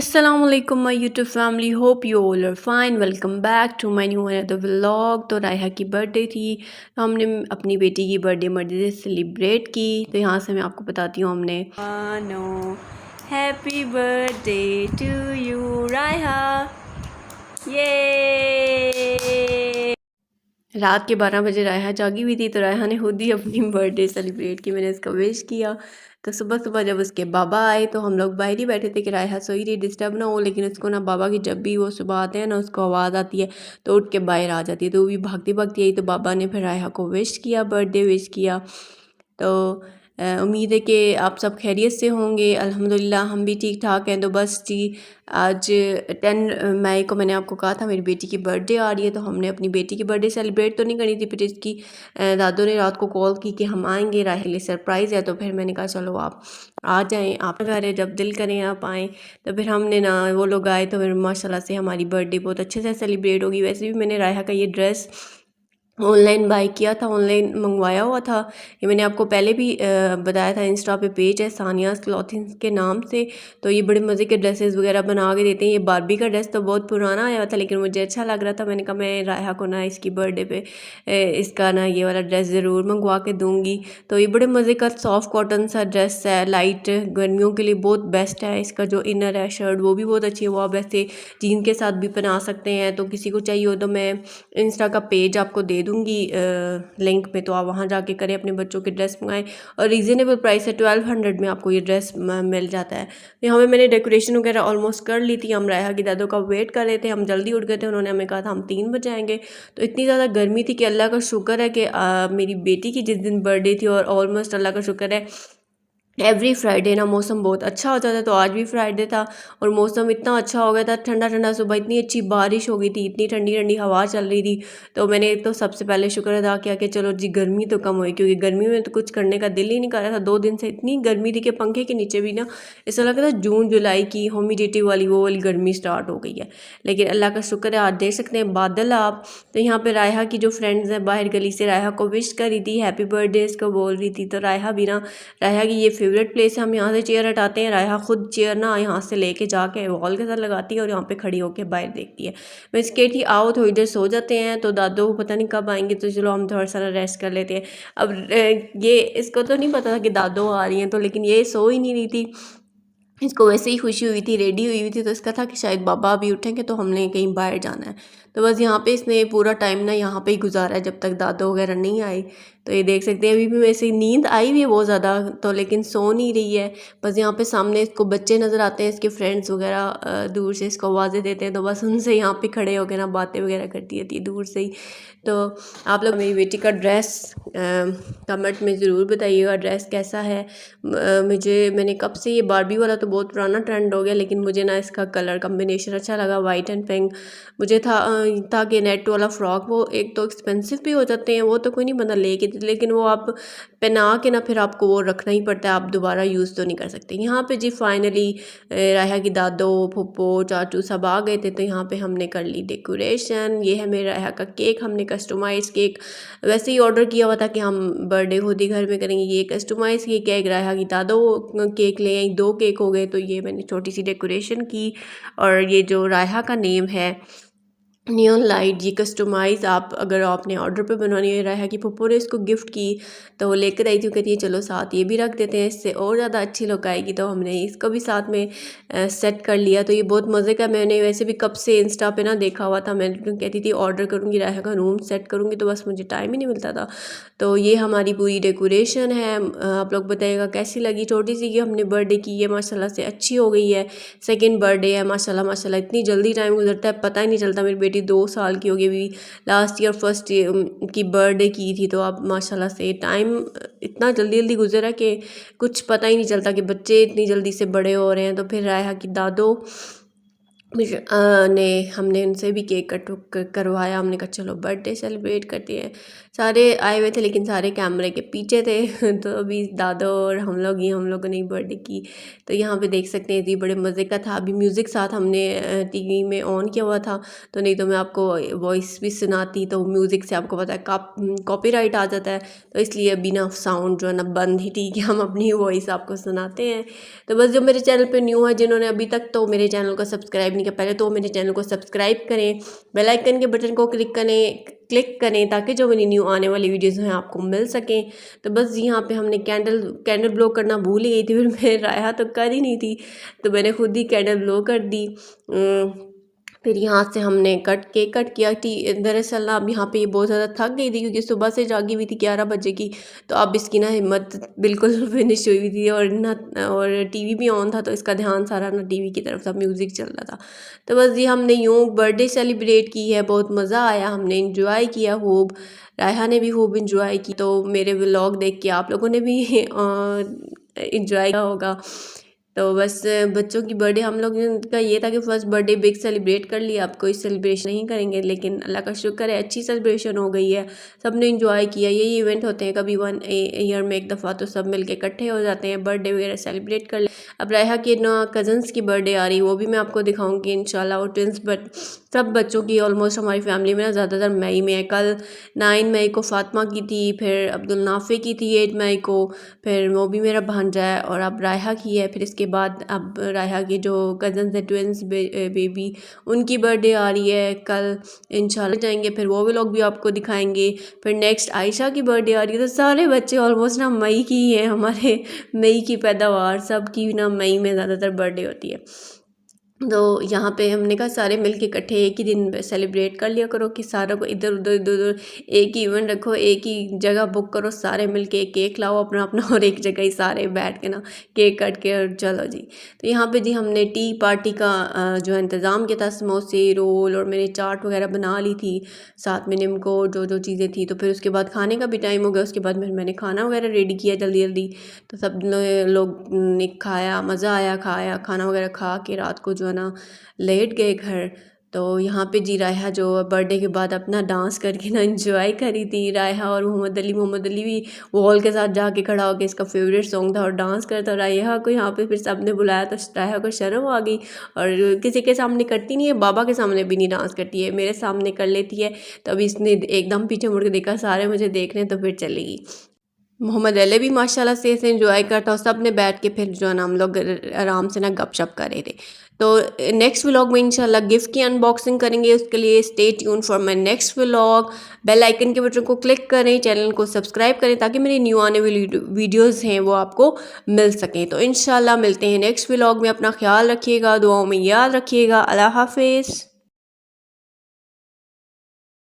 Assalamualaikum my YouTube family, hope you all are fine. Welcome back to my new another vlog। तो रायहा की birthday थी, तो हमने अपनी बेटी की बर्थडे मर्जी से सेलिब्रेट की। तो यहाँ से मैं आपको बताती हूँ हमने नो happy birthday to you Rayha. ये रात के 12 बजे रायहा जागी हुई थी, तो रायहा ने खुद ही अपनी बर्थडे सेलिब्रेट की। मैंने इसका विश किया। तो सुबह सुबह जब उसके बाबा आए तो हम लोग बाहर ही बैठे थे कि रायहा सोई रही, डिस्टर्ब ना हो। लेकिन उसको ना बाबा की जब भी वो सुबह आते हैं ना, उसको आवाज़ आती है तो उठ के बाहर आ जाती है। तो वो भी भागती भागती आई, तो बाबा ने फिर रायहा को विश किया, बर्थडे विश किया। तो उम्मीद है कि आप सब खैरियत से होंगे। अल्हम्दुलिल्लाह हम भी ठीक ठाक हैं। तो बस जी, आज 10 मई को मैंने आपको कहा था मेरी बेटी की बर्थडे आ रही है, तो हमने अपनी बेटी की बर्थडे सेलिब्रेट तो नहीं करी थी। फिर इसकी दादू ने रात को कॉल की कि हम आएंगे, राहिल लिए सरप्राइज़ है। तो फिर मैंने कहा चलो आप आ जाएं, आप घर है, जब दिल करें आप आएँ। तो फिर हमने ना वो लोग आए, तो फिर माशाल्लाह से हमारी बर्थडे बहुत अच्छे से सेलिब्रेट होगी। वैसे भी मैंने रायहा का ये ड्रेस ऑनलाइन बाय किया था, ऑनलाइन मंगवाया हुआ था। ये मैंने आपको पहले भी बताया था। इंस्टा पे पेज है सानियाज़ क्लॉथिंग के नाम से। तो ये बड़े मज़े के ड्रेसेस वगैरह बना के देते हैं। ये बारबी का ड्रेस तो बहुत पुराना आया हुआ था, लेकिन मुझे अच्छा लग रहा था। मैंने कहा मैं रायहा को ना इसकी बर्थडे पे इसका ना ये वाला ड्रेस ज़रूर मंगवा के दूँगी। तो ये बड़े मज़े का सॉफ्ट कॉटन सा ड्रेस है, लाइट, गर्मियों के लिए बहुत बेस्ट है। इसका जो इनर है शर्ट वो भी बहुत अच्छी है, वो आप वैसे जीन के साथ भी पहना सकते हैं। तो किसी को चाहिए हो तो मैं इंस्टा का पेज आपको दे दूँगी लिंक में, तो आप वहाँ जाके करें, अपने बच्चों के ड्रेस मंगाएं। और रीज़नेबल प्राइस है, 1200 में आपको ये ड्रेस मिल जाता है। यहाँ पे मैंने डेकोरेशन वगैरह ऑलमोस्ट कर ली थी। हम रायहा की दादों का वेट कर रहे थे, हम जल्दी उठ गए थे। उन्होंने हमें कहा था हम 3 बजे आएंगे। तो इतनी ज़्यादा गर्मी थी कि अल्लाह का शुक्र है कि मेरी बेटी की जिस दिन बर्थडे थी, और ऑलमोस्ट अल्लाह का शुक्र है एवरी फ्राइडे ना मौसम बहुत अच्छा हो जाता है। तो आज भी फ्राइडे था और मौसम इतना अच्छा हो गया था, ठंडा ठंडा। सुबह इतनी अच्छी बारिश हो गई थी, इतनी ठंडी ठंडी हवा चल रही थी। तो मैंने तो सबसे पहले शुक्र अदा किया कि चलो जी गर्मी तो कम हुई, क्योंकि गर्मी में तो कुछ करने का दिल ही नहीं कर रहा था। 2 दिन से इतनी गर्मी थी कि पंखे के नीचे भी ना ऐसा लग रहा था जून जुलाई की ह्यूमिडिटी वाली वो वाली गर्मी स्टार्ट हो गई है। लेकिन अल्लाह का शुक्र है, आज देख सकते हैं बादल आप। तो यहाँ पे रायहा की जो फ्रेंड्स हैं बाहर गली से रायहा को विश करी थी, हैप्पी बर्थडे इसको बोल रही थी। तो रायहा भी ना, रायहा की ये फेवरेट प्लेस है। हम यहाँ से चेयर हटाते हैं, रायहा खुद चेयर ना यहाँ से लेके जाके वॉल के साथ लगाती है और यहाँ पे खड़ी होकर बाहर देखती है। मैं इसके थी आओ थोड़ी देर सो जाते हैं, तो दादू पता नहीं कब आएंगे, तो चलो हम थोड़ा सा रेस्ट कर लेते हैं। अब ये इसको तो नहीं पता था कि दादू आ रही हैं, तो लेकिन ये सो ही नहीं रही थी। इसको वैसे ही खुशी हुई थी, रेडी हुई थी। तो इसका था कि शायद बाबा अभी उठेंगे तो हमने कहीं बाहर जाना है। तो बस यहाँ पे इसने पूरा टाइम ना यहाँ पे ही गुजारा है जब तक दादू वगैरह नहीं आए। तो ये देख सकते हैं अभी भी वैसे नींद आई हुई है बहुत ज़्यादा, तो लेकिन सो नहीं रही है। बस यहाँ पे सामने इसको बच्चे नज़र आते हैं, इसके फ्रेंड्स वगैरह दूर से इसको आवाज़ें देते हैं। तो बस उनसे यहाँ पे खड़े होकर ना बातें वगैरह करती रहती है दूर से ही। तो आप लोग मेरी बेटी का ड्रेस कमेंट में ज़रूर बताइएगा, ड्रेस कैसा है। मैंने कब से ये बारबी वाला तो बहुत पुराना ट्रेंड हो गया, लेकिन मुझे ना इसका कलर कम्बिनेशन अच्छा लगा, वाइट एंड पिंक। मुझे था कि नेट वाला फ्रॉक वो एक तो एक्सपेंसिव भी हो जाते हैं, वो तो कोई नहीं बंदा लेके, लेकिन वो आप पहना के ना फिर आपको वो रखना ही पड़ता है, आप दोबारा यूज़ तो नहीं कर सकते। यहाँ पे जी फाइनली रायहा की दादो फुप्पो चाचू सब आ गए थे। तो यहाँ पे हमने कर ली डेकोरेशन। ये है मेरा रायहा का केक, हमने कस्टमाइज़ केक वैसे ही ऑर्डर किया हुआ था कि हम बर्थडे खुद ही घर में करेंगे। ये कस्टमाइज़ केक है, रायहा की दादो केक ले आई, 2 केक हो गए। तो ये मैंने छोटी सी डेकोरेशन की। और ये जो रायहा का नेम है नियॉन लाइट, ये कस्टमाइज़ आप अगर आपने ऑर्डर पे बनवानी है। रायहा की पप्पू ने इसको गिफ्ट की, तो वो लेकर आई थी, कहती है चलो साथ ये भी रख देते हैं, इससे और ज़्यादा अच्छी लुक आएगी। तो हमने इसको भी साथ में सेट कर लिया। तो ये बहुत मज़े का, मैंने वैसे भी कब से इंस्टा पे ना देखा हुआ था। मैं कहती थी ऑर्डर करूँगी, रायहा का रूम सेट करूँगी, तो बस मुझे टाइम ही नहीं मिलता था। तो ये हमारी पूरी डेकोरेशन है। आप लोग बताइएगा कैसी लगी। छोटी सी कि हमने बर्थडे की है, माशाल्लाह से अच्छी हो गई है। सेकंड बर्थडे है, माशाल्लाह माशाल्लाह इतनी जल्दी टाइम गुजरता है पता ही नहीं चलता। मेरी बेटी 2 साल की हो गई, अभी लास्ट ईयर फर्स्ट की बर्थडे की थी। तो अब माशाल्लाह से टाइम इतना जल्दी जल्दी गुजरा कि कुछ पता ही नहीं चलता कि बच्चे इतनी जल्दी से बड़े हो रहे हैं। तो फिर रायहा की दादो फिर हमने उनसे भी केक कट करवाया। हमने कहा चलो बर्थडे सेलिब्रेट करते हैं। सारे आए हुए थे लेकिन सारे कैमरे के पीछे थे तो अभी दादा और हम लोगों ने बर्थडे की। तो यहाँ पे देख सकते हैं जी बड़े मज़े का था। अभी म्यूज़िक साथ हमने टीवी में ऑन किया हुआ था, तो नहीं तो मैं आपको वॉइस भी सुनाती तो म्यूज़िक से आपको पता है कॉपीराइट आ जाता है। तो इसलिए बिना साउंड जो है ना बंद ही ठीक है, हम अपनी वॉइस आपको सुनाते हैं। तो बस जो मेरे चैनल पे न्यू है, जिन्होंने अभी तक तो मेरे चैनल को सब्सक्राइब नहीं किया, पहले तो मेरे चैनल को सब्सक्राइब करें, बेल आइकन के बटन को क्लिक करें ताकि जो मेरी न्यू आने वाली वीडियोस हैं आपको मिल सकें। तो बस यहाँ पे हमने कैंडल ब्लो करना भूल ही गई थी, फिर मैं रायहा तो कर ही नहीं थी तो मैंने खुद ही कैंडल ब्लो कर दी। फिर यहाँ से हमने केक कट किया थी। दरअसल ना अब यहाँ पे ये बहुत ज़्यादा थक गई थी क्योंकि सुबह से जागी हुई थी 11 बजे की। तो अब इसकी ना हिम्मत बिल्कुल फिनिश हुई थी और ना और टीवी भी ऑन था तो इसका ध्यान सारा ना टीवी की तरफ था, म्यूज़िक चल रहा था। तो बस ये हमने यूँ बर्थडे सेलिब्रेट की है, बहुत मज़ा आया, हमने इंजॉय किया खूब, रायहा ने भी खूब इंजॉय की। तो मेरे व्लॉग देख के आप लोगों ने भी इंजॉय किया होगा। तो बस बच्चों की बर्थडे हम लोग का ये था कि फर्स्ट बर्थडे बिग सेलिब्रेट कर लिया, अब कोई सेलिब्रेशन नहीं करेंगे, लेकिन अल्लाह का शुक्र है अच्छी सेलिब्रेशन हो गई है, सब ने इंजॉय किया। यही इवेंट होते हैं कभी वन ईयर में एक दफ़ा, तो सब मिलके इकट्ठे हो जाते हैं, बर्थडे वगैरह सेलिब्रेट कर ले। अब रायहा की ना कज़न्स की बर्थडे आ रही है, वो भी मैं आपको दिखाऊंगी इंशाल्लाह। और ट्विंस बट सब बच्चों की ऑलमोस्ट हमारी फैमिली में ना ज़्यादातर मई में है। कल 9 मई को फ़ातिमा की थी, फिर अब्दुल नाफे की थी 8 मई को, फिर वो भी मेरा भांजा है, और अब रायहा की है। फिर इसके बाद अब रायहा की जो कज़न्स है ट्विंस बेबी, उनकी बर्थडे आ रही है कल, इंशाल्लाह जाएंगे, फिर वो भी लोग भी आपको दिखाएंगे। फिर नेक्स्ट आयशा की बर्थडे आ रही है। तो सारे बच्चे ऑलमोस्ट ना मई की ही हैं, हमारे मई की पैदावार, सब की ना मई में ज़्यादातर बर्थडे होती है। तो यहाँ पे हमने कहा सारे मिलके इकट्ठे एक ही दिन सेलिब्रेट कर लिया करो, कि सारों को इधर उधर इधर उधर एक ही इवेंट रखो, एक ही जगह बुक करो, सारे मिलके एक केक लाओ अपना अपना और एक जगह ही सारे बैठ के ना केक कट के और चलो जी। तो यहाँ पे जी हमने टी पार्टी का जो है इंतज़ाम किया था, समोसे रोल और मैंने चाट वगैरह बना ली थी, साथ में निम्को जो जो चीज़ें थी। तो फिर उसके बाद खाने का भी टाइम हो गया, उसके बाद मैंने खाना वगैरह रेडी किया जल्दी जल्दी। तो सब लोग ने खाया, मज़ा आया, खाया खाना वगैरह खा के रात को जो है ना लेट गए घर। तो यहाँ पे जी रायहा जो बर्थडे के बाद अपना डांस करके ना एंजॉय करी थी, रायहा और मोहम्मद अली भी वॉल के साथ जाके खड़ा होकर इसका फेवरेट सॉन्ग था और डांस करता। रायहा को यहाँ पे फिर सबने बुलाया तो रायहा को शर्म आ गई, और किसी के सामने करती नहीं है, बाबा के सामने भी नहीं डांस करती है, मेरे सामने कर लेती है। तब इसने एकदम पीछे मुड़ के देखा सारे मुझे देख रहे हैं, तो फिर चलेगी। मोहम्मद अली भी माशाल्लाह से इसे एंजॉय करता, और सब ने बैठ के फिर जो है ना हम लोग आराम से ना गपशप कर रहे थे। तो नेक्स्ट व्लॉग में इंशाल्लाह गिफ्ट की अनबॉक्सिंग करेंगे, उसके लिए stay tune for my next vlog. Bell icon के बटन को क्लिक करें, चैनल को सब्सक्राइब करें ताकि मेरी न्यू आने वाली वीडियोज़ हैं वो आपको मिल सकें। तो इंशाल्लाह मिलते हैं नेक्स्ट व्लॉग में, अपना ख्याल रखिएगा, दुआओं में याद रखिएगा। अल्लाह हाफिज़।